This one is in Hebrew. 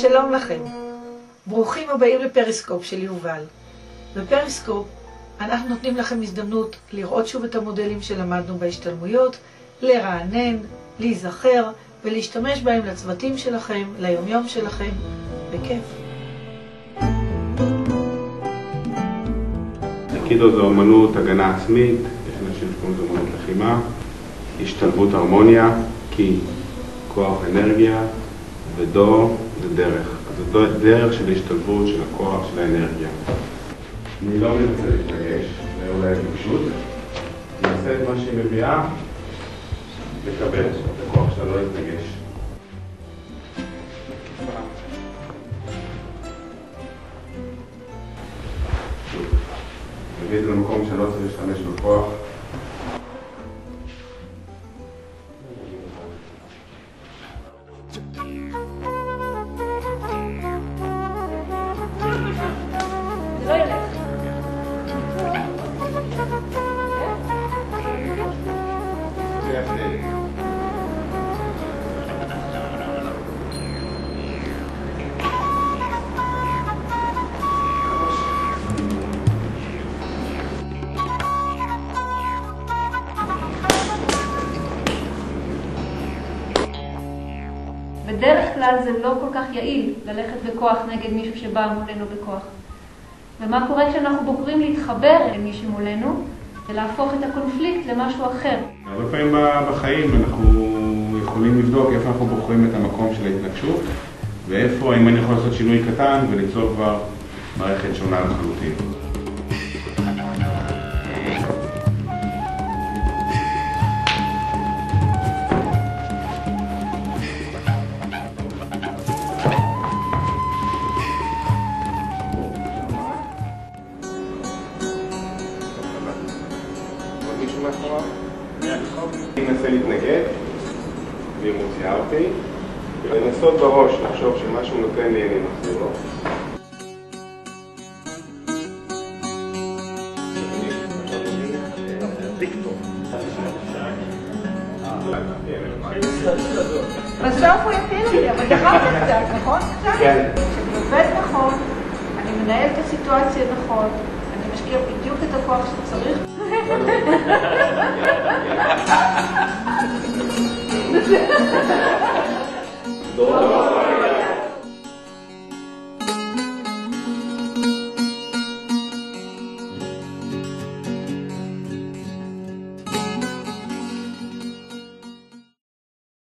שלום לכם. ברוכים הבאים לפריסקופ של יובל. בפריסקופ אנחנו נותנים לכם הזדמנות לראות שוב את המודלים שלמדנו בהשתלמויות, לרענן, להיזכר ולהשתמש בהם לצוותים שלכם, ליומיום שלכם, בכיף. אייקידו זו אומנות הגנה עצמית, יש אנשים שקוראים לזה אומנות לחימה, השתלבות הרמוניה, כי כוח אנרגיה, ודו זה דרך. אז זו דרך של השתלבות של הכוח, של האנרגיה. אני לא מנסה להתרגש, זה אולי התרגשות. אני אעשה את מה שהיא מביאה, לקבל את הכוח שלה, לא להתרגש. נביא את זה למקום שלא צריך להשתמש בכוח. זה לא ילך. בדרך כלל זה לא כל כך יעיל ללכת בכוח נגד מישהו שבא מולנו בכוח. ומה קורה כשאנחנו בוחרים להתחבר למי שמולנו ולהפוך את הקונפליקט למשהו אחר? הרבה פעמים בחיים אנחנו יכולים לבדוק איפה אנחנו בוחרים את המקום של ההתנגשות ואיפה, האם אני יכול לעשות שינוי קטן וליצור כבר מערכת שונה לחלוטין. אני אנסה להתנגד, והיא מוציאה אותי, ולנסות בראש לחשוב שמשהו נותן לי, אני מחזיר לו. בסוף הוא יפיל אותי, אבל דחפת קצת, נכון? כן. כשאני עובד נכון, אני מנהל את הסיטואציה נכון, אני משקיע בדיוק את הכוח שצריך. Yeah.